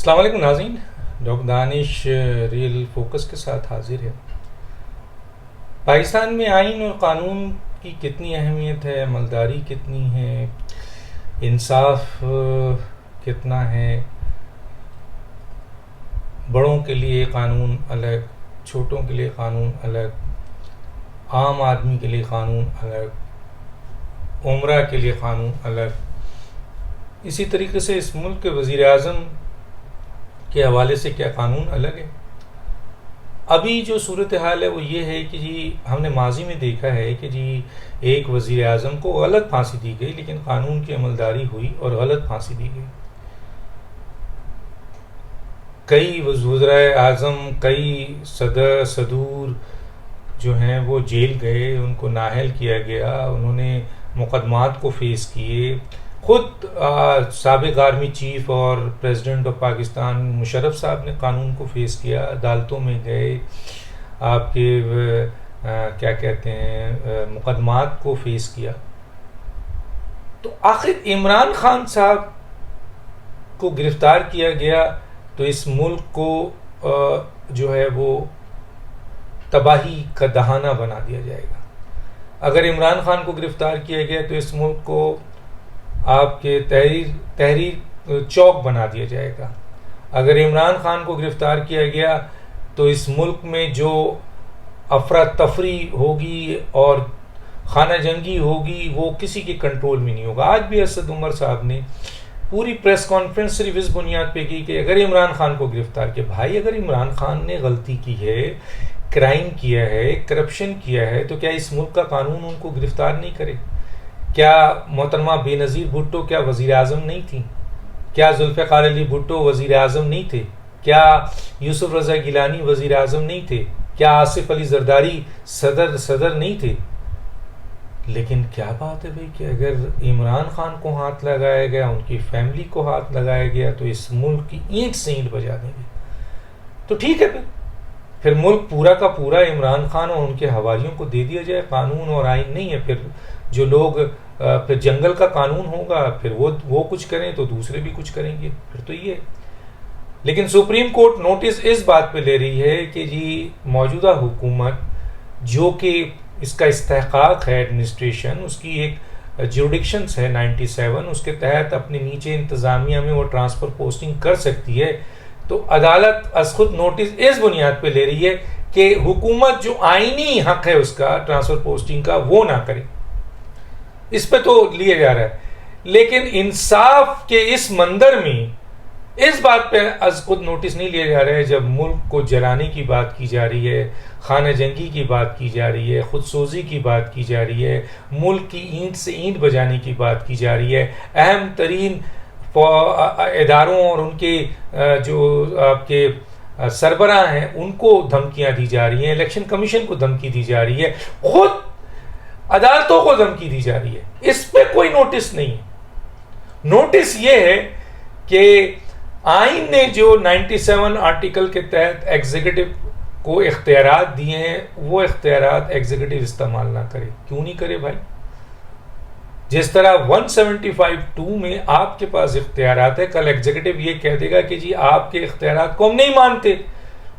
अस्सलाम वालेकुम नाज़रीन। डॉक्टर दानिश रियल फोकस के साथ हाजिर है। पाकिस्तान में आइन और क़ानून की कितनी अहमियत है, अमलदारी कितनी है, इंसाफ कितना है। बड़ों के लिए क़ानून अलग, छोटों के लिए क़ानून अलग, आम आदमी के लिए क़ानून अलग, उमरा के लिए क़ानून अलग। इसी तरीके से इस मुल्क के वज़ीर आज़म के हवाले से क्या कानून अलग है। अभी जो सूरत हाल है वो ये है कि जी हमने माजी में देखा है कि जी एक वज़ीर आज़म को गलत फांसी दी गई, लेकिन कानून की अमलदारी हुई और गलत फांसी दी गई। कई वज़ीर आज़म, कई सदूर जो हैं वो जेल गए, उनको नाअहल किया गया, उन्होंने मुकदमात को फेस किए। खुद साबिक़ आर्मी चीफ और प्रेसिडेंट ऑफ पाकिस्तान मुशर्रफ साहब ने कानून को फेस किया, अदालतों में गए, आपके क्या कहते हैं मुकदमात को फेस किया। तो आखिर इमरान खान साहब को गिरफ्तार किया गया तो इस मुल्क को जो है वो तबाही का दहाना बना दिया जाएगा। अगर इमरान खान को गिरफ्तार किया गया तो इस मुल्क को आपके तहरीर चौक बना दिया जाएगा। अगर इमरान खान को गिरफ्तार किया गया तो इस मुल्क में जो अफरा तफरी होगी और खाना जंगी होगी वो किसी के कंट्रोल में नहीं होगा। आज भी असद उमर साहब ने पूरी प्रेस कॉन्फ्रेंस सिर्फ इस बुनियाद पे की कि अगर इमरान खान को गिरफ्तार किया, भाई अगर इमरान खान ने गलती की है, क्राइम किया है, करप्शन किया है, तो क्या इस मुल्क का कानून उनको गिरफ्तार नहीं करे? क्या मोहतरमा बेनज़ीर भुट्टो क्या वज़ीर आज़म नहीं थी? क्या जुल्फ़िकार अली भुट्टो वज़ीर आज़म नहीं थे? क्या यूसुफ रज़ा गिलानी वज़ीर आज़म नहीं थे? क्या आसिफ अली ज़रदारी सदर नहीं थे? लेकिन क्या बात है भाई कि अगर इमरान खान को हाथ लगाया गया, उनकी फैमिली को हाथ लगाया गया, तो इस मुल्क की ईंट से ईंट बजा देंगे। तो ठीक है, फिर मुल्क पूरा का पूरा इमरान खान और उनके हवारियों को दे दिया जाए। कानून और आइन नहीं है, फिर जो लोग फिर जंगल का कानून होगा, फिर वो कुछ करें तो दूसरे भी कुछ करेंगे, फिर तो ये। लेकिन सुप्रीम कोर्ट नोटिस इस बात पे ले रही है कि जी मौजूदा हुकूमत जो कि इसका इस्तेहकाक है एडमिनिस्ट्रेशन, उसकी एक जुरिडिक्शंस है 97, उसके तहत अपने नीचे इंतज़ामिया में वो ट्रांसफ़र पोस्टिंग कर सकती है। तो अदालत अज खुद नोटिस इस बुनियाद पे ले रही है कि हुकूमत जो आईनी हक है उसका ट्रांसफ़र पोस्टिंग का वो ना करे, इस पे तो लिया जा रहा है। लेकिन इंसाफ के इस मंदिर में इस बात पे अज खुद नोटिस नहीं लिया जा रहा है जब मुल्क को जलाने की बात की जा रही है, खाना जंगी की बात की जा रही है, खुदसोजी की बात की जा रही है, मुल्क की ईंट से ईंट बजाने की बात की जा रही है, अहम तरीन इदारों और उनके जो आपके सरबराह हैं उनको धमकियां दी जा रही हैं, इलेक्शन कमीशन को धमकी दी जा रही है, खुद अदालतों को धमकी दी जा रही है। इस पे कोई नोटिस नहीं है। नोटिस ये है कि आइन ने जो 97 आर्टिकल के तहत एग्जीक्यूटिव को इख्तियारात दिए हैं, वो इख्तियारात एग्जीक्यूटिव इस्तेमाल ना करे। क्यों नहीं करे भाई? जिस तरह 175(2) में आपके पास इख्तियारात है, कल एग्जीक्यूटिव ये कह देगा कि जी आपके इख्तियारात को हम नहीं मानते,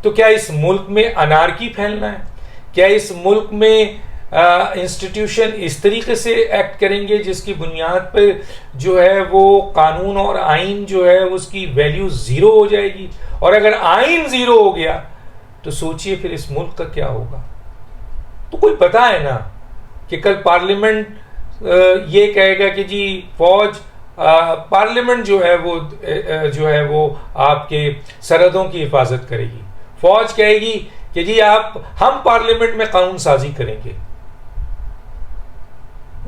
तो क्या इस मुल्क में अनारकी फैलना है? क्या इस मुल्क में इंस्टीट्यूशन इस तरीके से एक्ट करेंगे जिसकी बुनियाद पर जो है वो कानून और आइन जो है उसकी वैल्यू ज़ीरो हो जाएगी? और अगर आइन ज़ीरो हो गया तो सोचिए फिर इस मुल्क का क्या होगा। तो कोई पता है ना कि कल पार्लियामेंट ये कहेगा कि जी फौज पार्लियामेंट जो है वो आपके सरहदों की हिफाजत करेगी। फौज कहेगी कि जी हम पार्लियामेंट में कानून साजी करेंगे।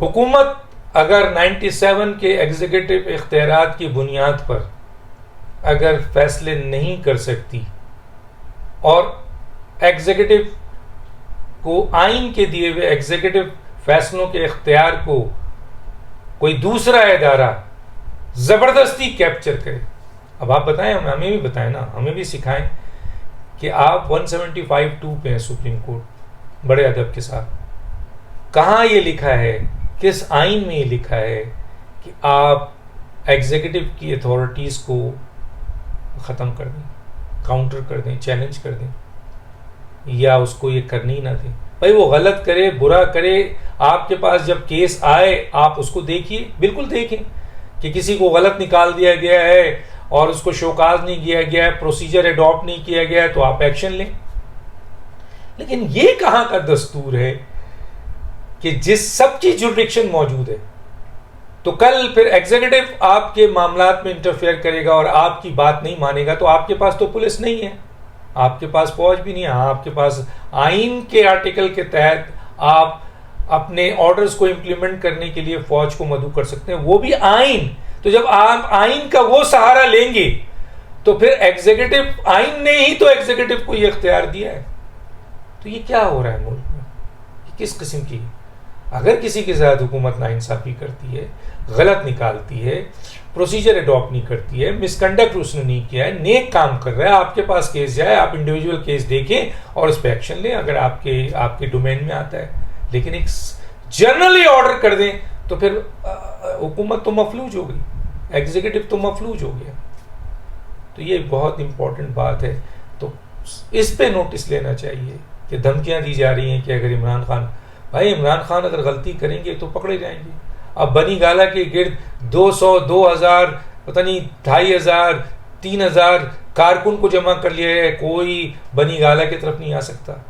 हुकूमत अगर 97 के एग्जीक्यूटिव इख्तियारात की बुनियाद पर अगर फैसले नहीं कर सकती और एग्जीक्यूटिव को आइन के दिए हुए एग्जीक्यूटिव फैसलों के इख्तियार को कोई दूसरा इदारा जबरदस्ती कैप्चर करे, अब आप बताएं, हमें भी बताएं ना, हमें भी सिखाएं कि आप 175(2) पे हैं सुप्रीम कोर्ट, बड़े अदब के साथ। कहाँ ये लिखा है, किस आइन में ये लिखा है कि आप एग्जीक्यूटिव की अथॉरिटीज़ को ख़त्म कर दें, काउंटर कर दें, चैलेंज कर दें, या उसको ये करने ही ना दें। भाई वो गलत करे, बुरा करे, आपके पास जब केस आए आप उसको देखिए, बिल्कुल देखें कि किसी को गलत निकाल दिया गया है और उसको शोकाज नहीं किया गया है, प्रोसीजर एडॉप्ट नहीं किया गया है, तो आप एक्शन लें। लेकिन ये कहां का दस्तूर है कि जिस सबकी जुरिडिक्शन मौजूद है, तो कल फिर एग्जीक्यूटिव आपके मामलात में इंटरफेयर करेगा और आपकी बात नहीं मानेगा, तो आपके पास तो पुलिस नहीं है, आपके पास फौज भी नहीं है। आपके पास आइन के आर्टिकल के तहत आप अपने ऑर्डर्स को इंप्लीमेंट करने के लिए फौज को मदऊ कर सकते हैं, वो भी आइन। तो जब आप आइन का वो सहारा लेंगे तो फिर एग्जीक्यूटिव, आइन ने ही तो एग्जीक्यूटिव को ये इख्तियार दिया है। तो ये क्या हो रहा है मुल्क में, ये किस किस्म की, अगर किसी के साथ हुकूमत नाइंसाफी करती है, गलत निकालती है, प्रोसीजर एडॉप्ट नहीं करती है, मिसकंडक्ट उसने नहीं किया है, नेक काम कर रहा है, आपके पास केस जाए, आप इंडिविजुअल केस देखें और उस पर एक्शन लें अगर आपके डोमेन में आता है। लेकिन एक जनरली ऑर्डर कर दें तो फिर हुकूमत तो मफलूज हो गई, एग्जीक्यूटिव तो मफलूज हो गया। तो ये बहुत इंपॉर्टेंट बात है। तो इस पे नोटिस लेना चाहिए कि धमकियां दी जा रही हैं कि अगर इमरान खान, भाई इमरान खान अगर गलती करेंगे तो पकड़े जाएंगे। अब बनी गाला के गिर्द 200, 2000, पता नहीं 2500, 3000 कारकुन को जमा कर लिया है, कोई बनी गाला की तरफ नहीं आ सकता,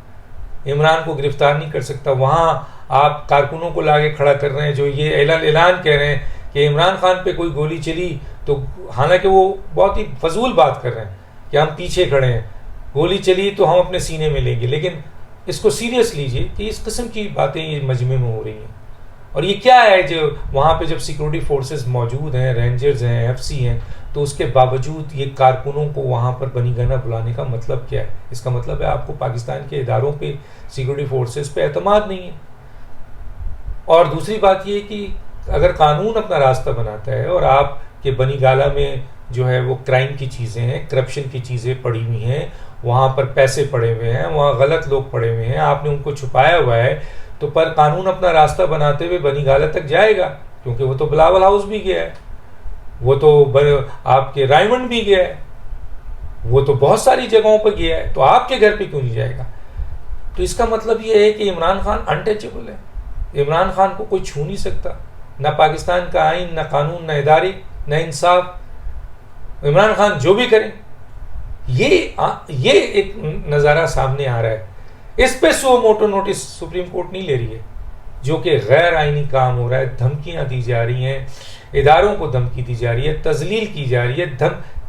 इमरान को गिरफ्तार नहीं कर सकता। वहां आप कारकुनों को लाके खड़ा कर रहे हैं जो ये ऐलान कह रहे हैं कि इमरान खान पे कोई गोली चली तो, हालांकि वो बहुत ही फजूल बात कर रहे हैं कि हम पीछे खड़े हैं, गोली चली तो हम अपने सीने में लेंगे। लेकिन इसको सीरियस लीजिए कि इस किस्म की बातें ये मजमे में हो रही हैं। और ये क्या है जो वहाँ पे जब सिक्योरिटी फोर्सेस मौजूद हैं, रेंजर्स हैं, एफसी हैं, तो उसके बावजूद ये कारकुनों को वहाँ पर बनी गाना बुलाने का मतलब क्या है? इसका मतलब है आपको पाकिस्तान के इदारों पे, सिक्योरिटी फोर्सेस पे एतमाद नहीं है। और दूसरी बात ये कि अगर कानून अपना रास्ता बनाता है और आपके बनी गाला में जो है वो क्राइम की चीज़ें हैं, करप्शन की चीज़ें पड़ी हुई हैं, वहाँ पर पैसे पड़े हुए हैं, वहाँ गलत लोग पड़े हुए हैं, आपने उनको छुपाया हुआ है, तो पर कानून अपना रास्ता बनाते हुए बनी गाला तक जाएगा, क्योंकि वो तो बिलावल हाउस भी गया है, वो तो आपके रायमंड भी गया है, वो तो बहुत सारी जगहों पर गया है, तो आपके घर पे क्यों नहीं जाएगा? तो इसका मतलब ये है कि इमरान खान अनटचेबल है, इमरान खान को कोई छू नहीं सकता, ना पाकिस्तान का आइन, ना कानून, ना इदारे, ना इंसाफ। इमरान खान जो भी करें, ये एक नज़ारा सामने आ रहा है। इस पे सो मोटो नोटिस सुप्रीम कोर्ट नहीं ले रही है, जो कि गैर आइनी काम हो रहा है, धमकियां दी जा रही हैं, इदारों को धमकी दी जा रही है, तजलील की जा रही है,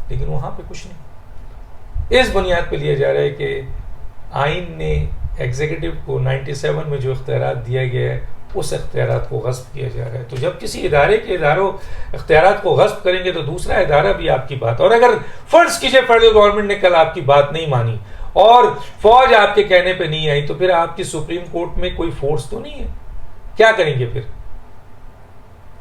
लेकिन वहां पे कुछ नहीं। इस बुनियाद पे लिया जा रहा है कि आइन ने एग्जीक्यूटिव को 97 में जो इख्तियारात दिया गया है, उस इख्तियारात को गस्ब किया जा रहा है। तो जब किसी इदारे के इख्तियारात को गस्ब करेंगे तो दूसरा इदारा भी आपकी बात, और अगर फर्ज कीजिए फेडरल गवर्नमेंट ने कल आपकी बात नहीं मानी और फौज आपके कहने पे नहीं आई, तो फिर आपकी सुप्रीम कोर्ट में कोई फोर्स तो नहीं है, क्या करेंगे फिर?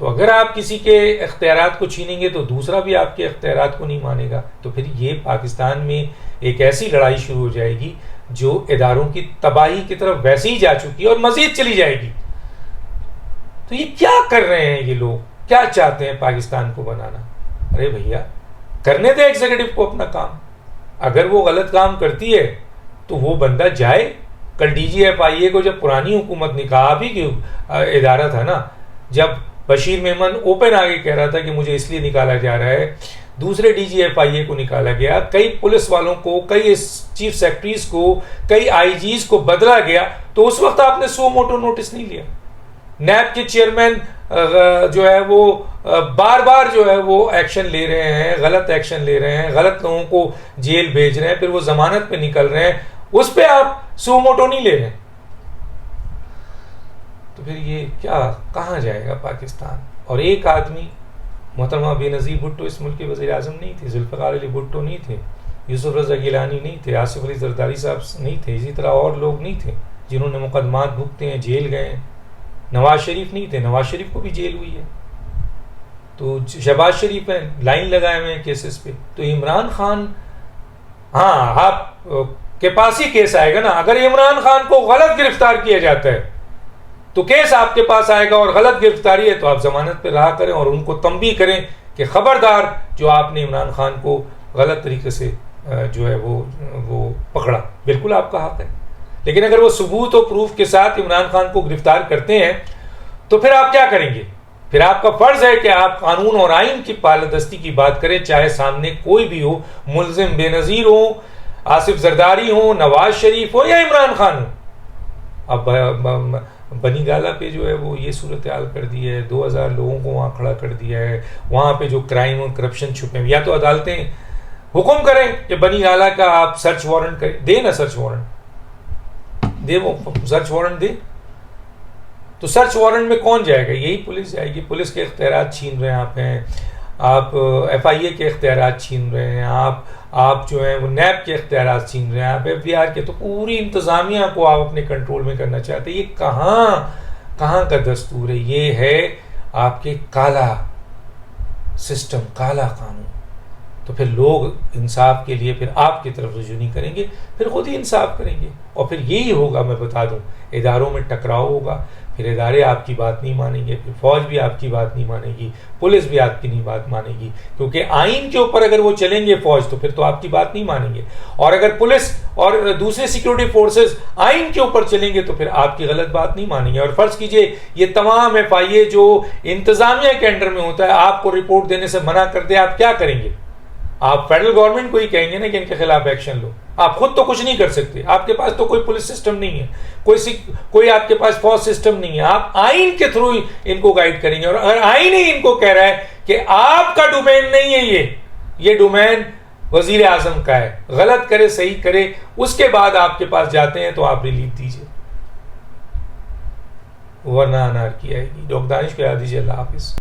तो अगर आप किसी के इख्तियारात को छीनेंगे तो दूसरा भी आपके इख्तियारात को नहीं मानेगा, तो फिर ये पाकिस्तान में एक ऐसी लड़ाई शुरू हो जाएगी जो इदारों की तबाही की तरफ वैसे ही जा चुकी है और मजीद चली जाएगी। तो ये क्या कर रहे हैं ये लोग, क्या चाहते हैं पाकिस्तान को बनाना? अरे भैया, करने दे एग्जीक्यूटिव को अपना काम। अगर वो गलत काम करती है तो वो बंदा जाए। कल DGFIA को जब पुरानी हुकूमत ने कहा, भी कि इदारा था ना, जब बशीर मेमन ओपन आगे कह रहा था कि मुझे इसलिए निकाला जा रहा है, दूसरे DGFIA को निकाला गया, कई पुलिस वालों को, कई चीफ सेक्रेटरीज को, कई IGs को बदला गया, तो उस वक्त आपने सो मोटो नोटिस नहीं लिया। नैब के चेयरमैन जो है वो बार बार जो है वो एक्शन ले रहे हैं, गलत एक्शन ले रहे हैं, गलत लोगों को जेल भेज रहे हैं, फिर वो जमानत पे निकल रहे हैं, उस पे आप सो मोटो नहीं ले रहे हैं। तो फिर ये क्या, कहाँ जाएगा पाकिस्तान? और एक आदमी, मोहतरमा बेनज़ीर भुट्टो इस मुल्क के वज़ीर आज़म नहीं थे, जुल्फ़िकार अली भुट्टो नहीं थे, यूसुफ रज़ा गिलानी नहीं थे, आसिफ अली ज़रदारी साहब नहीं थे, इसी तरह और लोग नहीं थे जिन्होंने मुकदमात भुगते हैं, जेल गए। नवाज शरीफ नहीं थे, नवाज शरीफ को भी जेल हुई है। तो शहबाज शरीफ है, लाइन लगाए हुए हैं केसेस पे। तो इमरान खान, हाँ, आप के पास ही केस आएगा ना। अगर इमरान खान को गलत गिरफ्तार किया जाता है तो केस आपके पास आएगा, और गलत गिरफ्तारी है तो आप जमानत पे रहा करें और उनको तंबीह करें कि खबरदार, जो आपने इमरान खान को गलत तरीके से जो है वो पकड़ा, बिल्कुल आपका हक है। लेकिन अगर वो सबूत और प्रूफ के साथ इमरान खान को गिरफ्तार करते हैं तो फिर आप क्या करेंगे? फिर आपका फर्ज है कि आप कानून और आइन की पालदस्ती की बात करें, चाहे सामने कोई भी हो, मुल्जिम बेनजीर हो, आसिफ जरदारी हो, नवाज शरीफ हो या इमरान खान हो। अब बनी गाला पे जो है वो ये सूरत हाल कर दी है, 2000 लोगों को वहां खड़ा कर दिया है, वहां पे जो क्राइम और करप्शन छुपे हैं, या तो अदालतें हुक्म करें कि बनी गाला का आप सर्च वारंट करें, दे ना सर्च वारंट दे, वो सर्च वारंट दे। तो सर्च वारंट में कौन जाएगा? यही पुलिस जाएगी। पुलिस के इख्तियारात छीन रहे हैं आप FIA के इख्तियारात छीन रहे हैं, आप जो है वो नैब के इख्तियारात छीन रहे हैं, आप FBR के, तो पूरी इंतज़ामिया को आप अपने कंट्रोल में करना चाहते हैं। ये कहाँ का दस्तूर है? ये है आपके काला सिस्टम, काला कानून। तो फिर लोग इंसाफ के लिए फिर आपकी तरफ रुजू नहीं करेंगे, फिर खुद ही इंसाफ करेंगे। और फिर यही होगा, मैं बता दूं, इदारों में टकराव होगा, फिर इदारे आपकी बात नहीं मानेंगे, फिर फौज भी आपकी बात नहीं मानेगी, पुलिस भी आपकी नहीं बात मानेगी, क्योंकि आइन के ऊपर अगर वो चलेंगे फौज, तो फिर तो आपकी बात नहीं मानेंगे। और अगर पुलिस और दूसरे सिक्योरिटी फोर्सेस आइन के ऊपर चलेंगे तो फिर आपकी गलत बात नहीं मानेंगे। और फर्ज कीजिए ये तमाम FIA जो इंतजामिया के अंडर में होता है आपको रिपोर्ट देने से मना कर दे, आप क्या करेंगे? आप फेडरल गवर्नमेंट को ही कहेंगे ना कि इनके खिलाफ एक्शन लो। आप खुद तो कुछ नहीं कर सकते, आपके पास तो कोई पुलिस सिस्टम नहीं है, कोई आपके पास फौज सिस्टम नहीं है। आप आइन के थ्रू इनको गाइड करेंगे। और अगर आइन ही इनको कह रहा है कि आपका डोमेन नहीं है, ये डोमेन वजीर आजम का है, गलत करे सही करे, उसके बाद आपके पास जाते हैं तो आप रिलीफ दीजिए, वरना अनार की आएगी। डॉक्टर दानिश को याद दीजिए। अल्लाह हाफिज।